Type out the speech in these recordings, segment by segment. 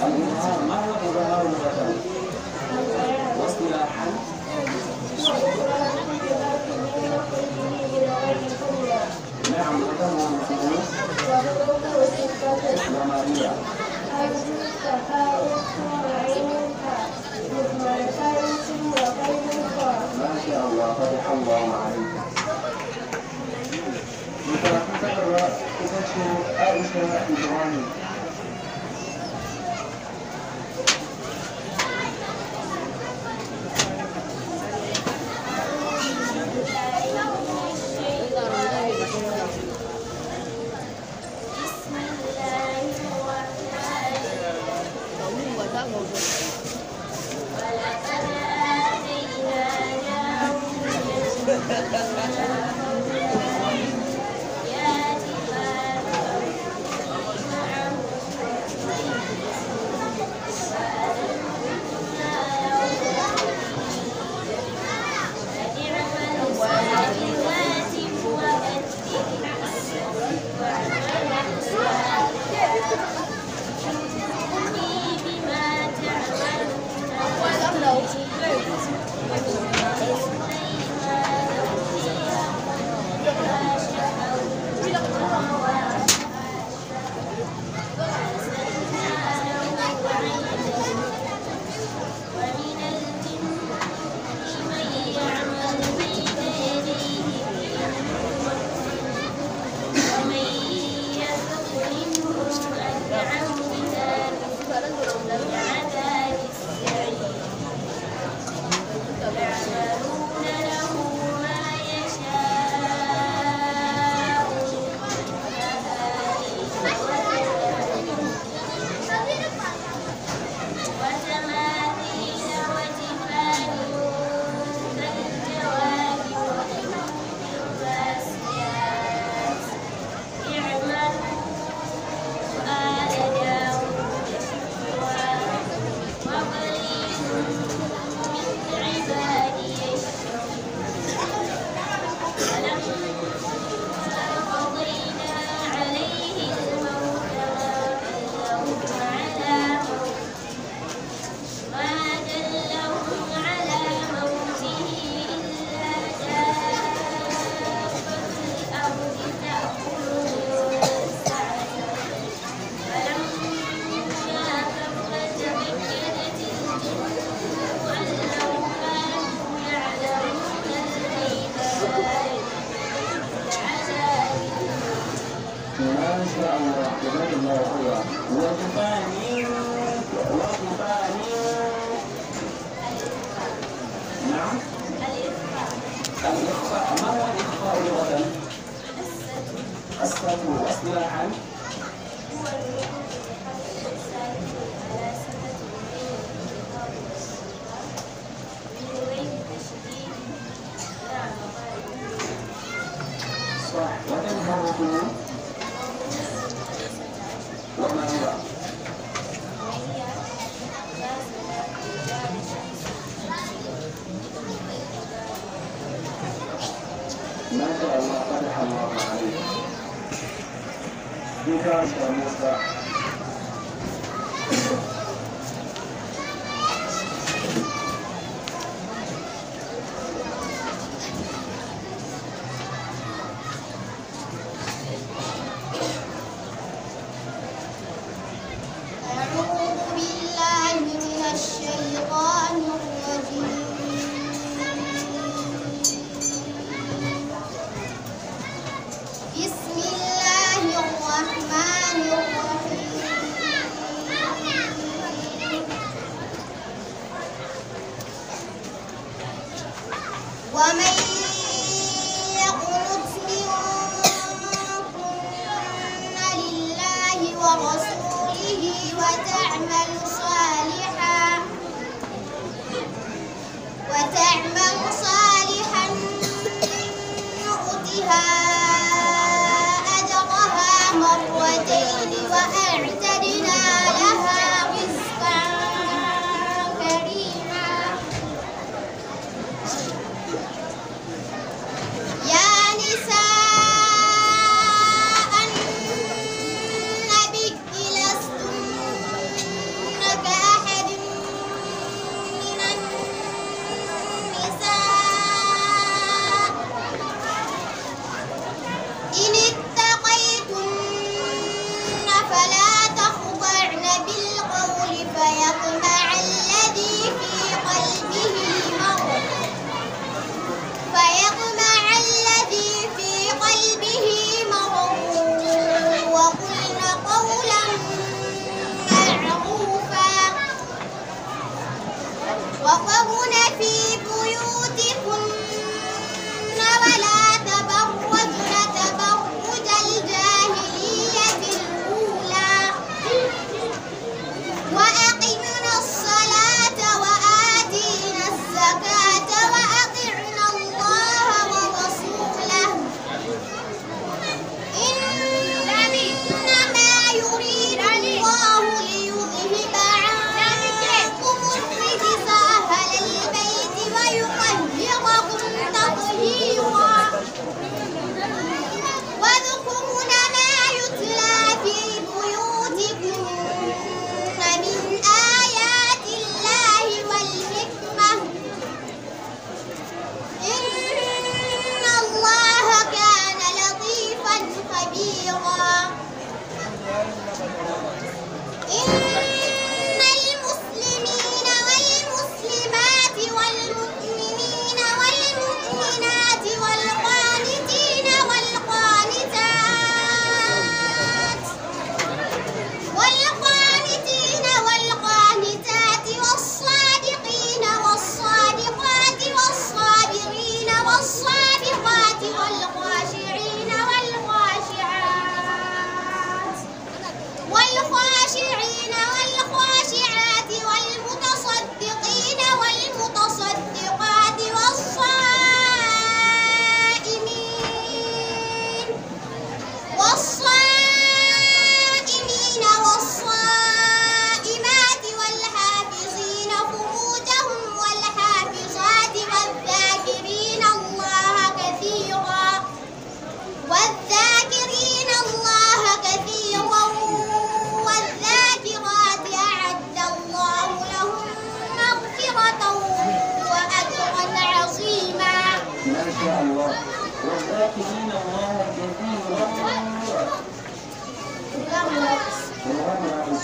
الإظهار ما هو الإظهار لغة؟ واصطلاحا نعم وكما مفهوم وما هي ما شاء الله فتح الله عليك. تقرأ تكتشف عائشة إبراهيم.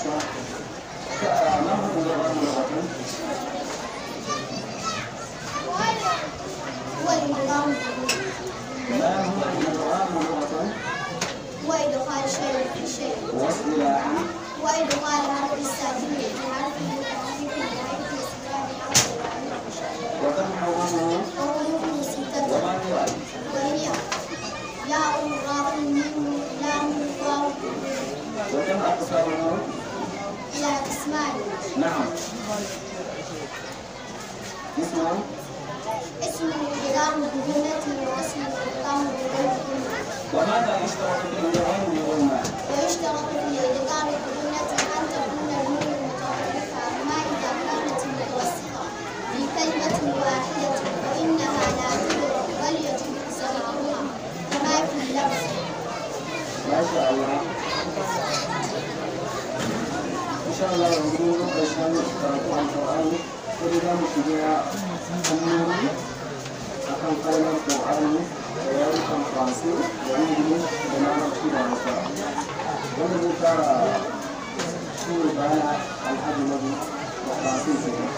الخاصة ما هو الإدغام لغة؟ ما هو الإدغام لغة؟ وإدخال شيء في شيء واصطلاحا وإدخال حرف الساكن في حرف متحرك بحيث استقرار حرف وكم حروفه وحروفه ستة وما هي؟ وهي ياء راء ميم لام واو وكم أقسامه؟ إلى قسمان نعم اسمه اسم الإدغام بغنة واسم الإدغام بغير غنة وماذا يشترط في الإدغام بغنى؟ ويشترط في الإدغام بغنة أن تكون النون متحركة ما إذا كانت متوسطة في كلمة واحدة فإنها لا تدرك بل يجب سماعها كما في اللفظ. ما شاء الله إن شاء الله يقولون عشان قراءة القرآن وإذا مشجع النور akan kalmar Qur'ani da yarukan Faransi da Ingilishi da Larabci da Hausa wanda zai fara shi ne bana Alhaji Nabi da Faransi kenan.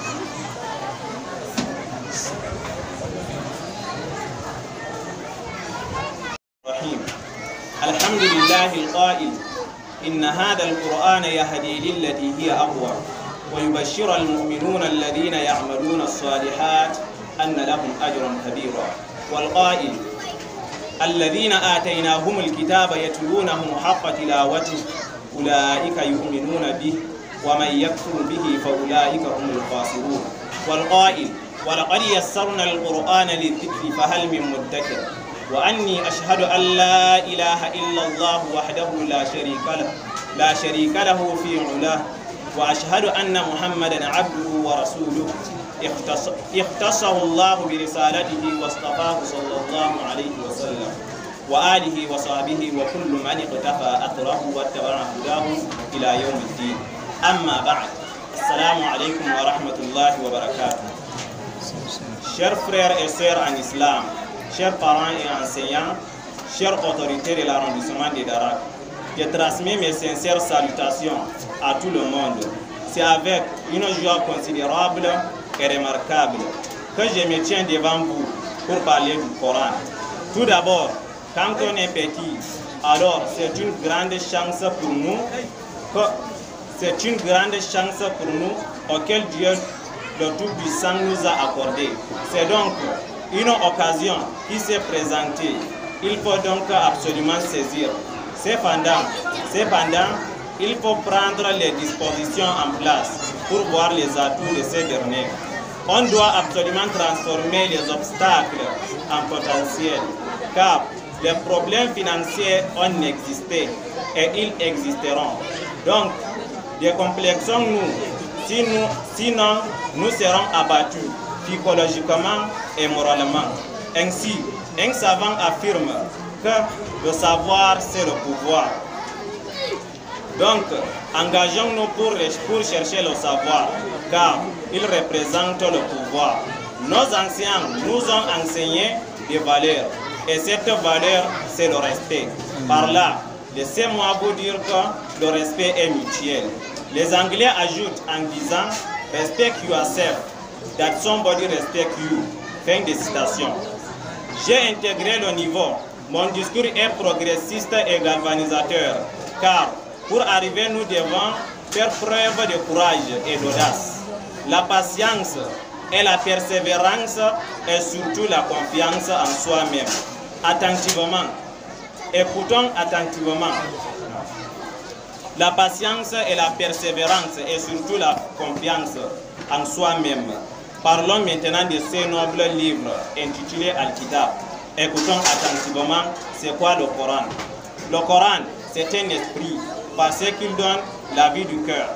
الرحيم الحمد لله القائل إن هذا القرآن يهدي للتي هي أقوى ويبشر المؤمنون الذين يعملون الصالحات أن لهم أجرا كبيرا والقائل الذين آتيناهم الكتاب يتلونه حق تلاوته أولئك يؤمنون به ومن يكفر به فأولئك هم الخاسرون والقائل ولقد يسرنا القرآن للذكر فهل من مدكر وأني أشهد أن لا إله إلا الله وحده لا شريك له في علاه وأشهد أن محمدا عبده ورسوله اختصه الله برسالته واصطفاه صلى الله عليه وسلم وآله وصحبه وكل من اقتفى أثره واتبع هداه إلى يوم الدين أما بعد السلام عليكم ورحمة الله وبركاته. Chers frères et sœurs en islam, chers parents et enseignants, chers autorités de l'arrondissement de Darak, je transmets mes sincères salutations à tout le monde. C'est avec une joie considérable et remarquable que je me tiens devant vous pour parler du Coran. Tout d'abord, quand on est petit, alors c'est une grande chance pour nous, auquel Dieu le Tout-Puissant nous a accordé. C'est donc une occasion qui s'est présentée. Il faut donc absolument saisir. Cependant, il faut prendre les dispositions en place pour voir les atouts de ces derniers. On doit absolument transformer les obstacles en potentiel, car les problèmes financiers ont existé et ils existeront. Donc, décomplexons-nous, sinon nous serons abattus psychologiquement et moralement. Ainsi, un savant affirme que le savoir, c'est le pouvoir. Donc, engageons-nous pour chercher le savoir, car il représente le pouvoir. Nos anciens nous ont enseigné des valeurs, et cette valeur, c'est le respect. Par là, laissez-moi vous dire que le respect est mutuel. Les Anglais ajoutent en disant « Respect yourself, that somebody respect you ». Fin de citation. J'ai intégré le niveau. Mon discours est progressiste et galvanisateur, car pour arriver, nous devons faire preuve de courage et d'audace. La patience et la persévérance et surtout la confiance en soi-même. Attentivement, écoutons attentivement. La patience et la persévérance et surtout la confiance en soi-même. Parlons maintenant de ce noble livre intitulé Al-Kitab. Écoutons attentivement, c'est quoi le Coran? Le Coran, c'est un esprit, parce qu'il donne la vie du cœur.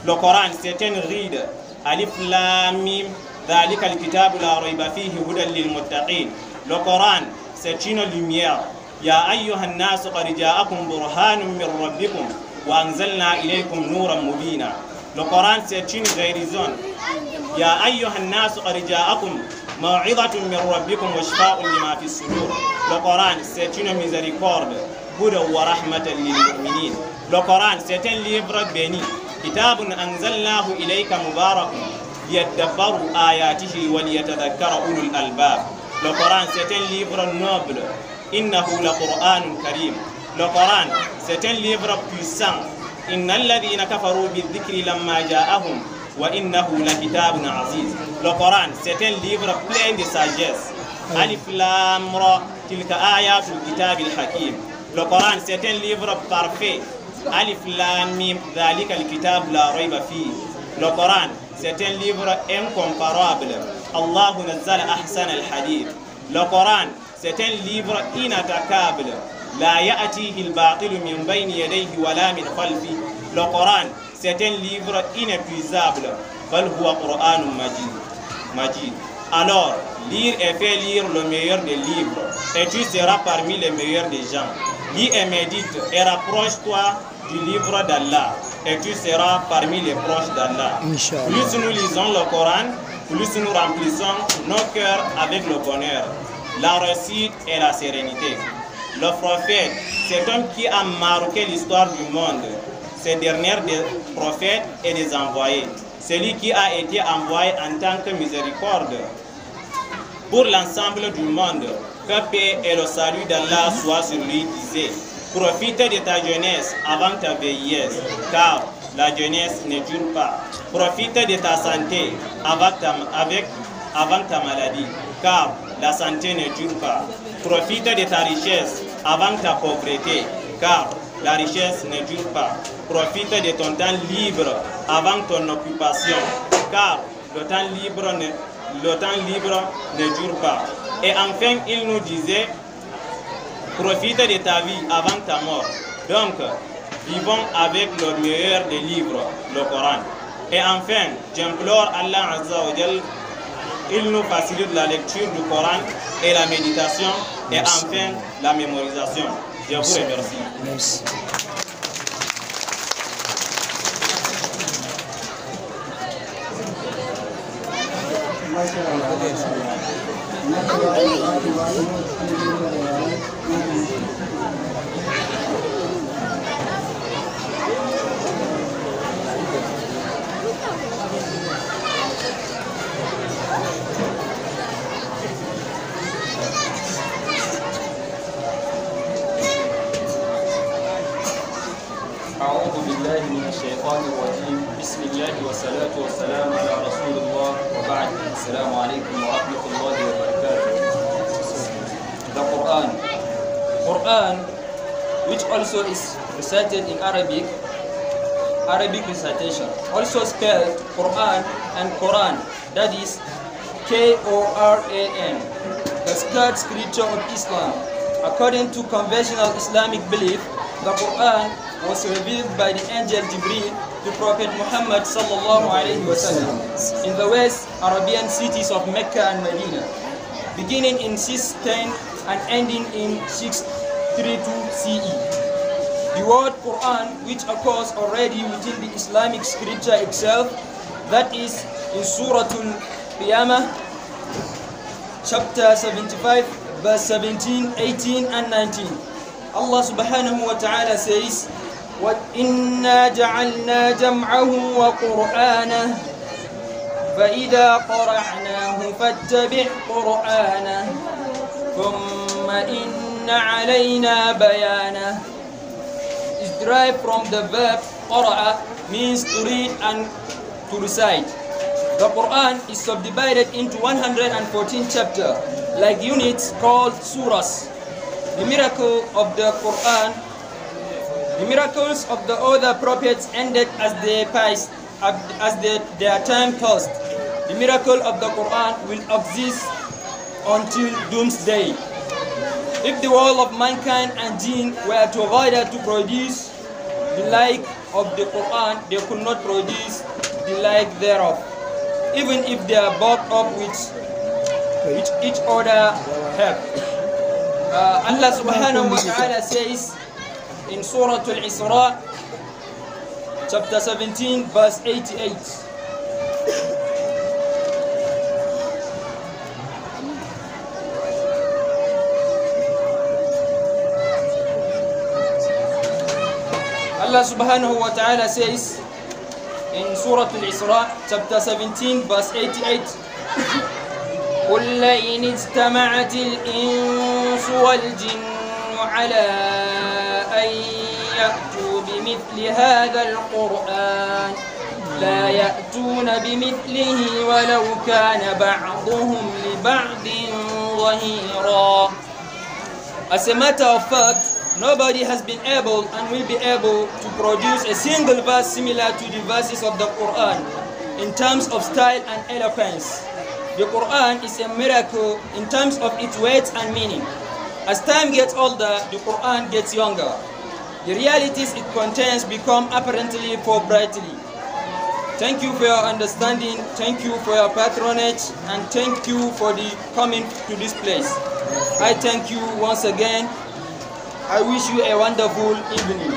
Le Coran, c'est une ride. Alif Lam Mim, le Coran, c'est une lumière. Ya ayyuhan nas qad ja'akum burhanun min rabbikum wa anzalna ilaykum nuran mubina. Le Coran, c'est une guérison. Ya ayyuhan nas qad ja'akum maw'izatun min rabbikum wa shifa'un lima fi sudur. Le Coran, c'est une miséricorde. hudan wa rahmatan lil mu'minin. Le Coran, c'est un livre béni. Kitabun anzalnahu ilayka mubarakun liyadabbaru ayatihi wa liyatadhakkara ulul albab. Le Coran, c'est un livre noble. Innahu la Qur'anun karim. Le Coran, c'est un livre puissant. Innal ladhina kafaru bidhikri lamma ja'ahum wa innahu la kitabun aziz. Le Coran, c'est un livre plein de sagesse. Alif lam ra tilka ayatul kitabil hakim. Le Coran, c'est un livre parfait. Alif lam mim dhalika al-kitab la rayba fi. Le Coran, c'est un livre incomparable. Allah nazzala ahsana al-hadith. Le Coran, c'est un livre inattaquable. La ya'tihi al-batil min bayni yadayhi wa la min khalfi. Le Coran, c'est un livre inépuisable. Bal huwa Qur'anun majid. Alors, lire et fais lire le meilleur des livres, et tu seras parmi les meilleurs des gens. Lis et médite et rapproche-toi du livre d'Allah, et tu seras parmi les proches d'Allah. Plus nous lisons le Coran, plus nous remplissons nos cœurs avec le bonheur, la réussite et la sérénité. Le prophète, cet homme qui a marqué l'histoire du monde, ces derniers des prophètes et des envoyés. Celui qui a été envoyé en tant que miséricorde pour l'ensemble du monde, que paix et le salut d'Allah soient sur lui, disait: profite de ta jeunesse avant ta vieillesse, car la jeunesse ne dure pas. Profite de ta santé avant ta maladie, car la santé ne dure pas. Profite de ta richesse avant ta pauvreté, car la richesse ne dure pas. Profite de ton temps libre avant ton occupation, car le temps libre ne dure pas. Et enfin, il nous disait: profite de ta vie avant ta mort. Donc, vivons avec le meilleur des livres, le Coran. Et enfin, j'implore Allah Azza wa Jal, il nous facilite la lecture du Coran et la méditation, et enfin la mémorisation. Je vous remercie. Merci. أعوذ بالله من الشيطان الرجيم. بسم الله والصلاة والسلام على رسول الله وبعد. السلام عليكم ورحمة الله وبركاته. The Quran, which also is recited in Arabic recitation, also spelled Quran and Quran, that is K-O-R-A-N, the sacred scripture of Islam. According to conventional Islamic belief, the Quran was revealed by the angel Jibreel to Prophet Muhammad sallallahu alaihi wasallam in the West Arabian cities of Mecca and Medina, beginning in 610 and ending in 632 CE. The word Quran, which occurs already within the Islamic scripture itself, that is in Surah Al-Qiyamah, chapter 75, verse 17, 18 and 19. Allah subhanahu wa ta'ala says, وَإِنَّا جَعَلْنَا جَمْعَهُ وَقُرْآنَهُ فَإِذَا قَرَأْنَاهُ فَاتَّبِعْ قُرْآنَهُ ثُمَّ إِنَّ عَلَيْنَا بَيَانَهُ. Is derived from the verb قَرَأَ, means to read and to recite. The Quran is subdivided into 114 chapters, like units called surahs. The miracle of the Quran, the miracles of the other prophets ended as their time passed. The miracle of the Quran will exist until doomsday. If the whole of mankind and jinn were together to produce the like of the Quran, they could not produce the like thereof, even if they are bought up with each other help. Allah subhanahu wa ta'ala says in Surah Al-Isra, chapter 17, verse 88. Allah subhanahu wa ta'ala says in Surah Al-Isra, chapter 17, verse 88, قُلْ لَئِنِ اجْتَمَعَتِ الْإِنسُ وَالْجِنُّ عَلَىٰ أَن يَأْتُوا بِمِثْلِ هَذَا الْقُرْآنِ لَا يَأْتُونَ بِمِثْلِهِ وَلَوْ كَانَ بَعْضُهُمْ لِبَعْضٍ ظَهِيرًا. As a matter of fact, nobody has been able and will be able to produce a single verse similar to the verses of the Quran in terms of style and eloquence. The Quran is a miracle in terms of its weight and meaning. As time gets older, the Quran gets younger. The realities it contains become apparently more brightly. Thank you for your understanding, thank you for your patronage, and thank you for the coming to this place. I thank you once again. I wish you a wonderful evening.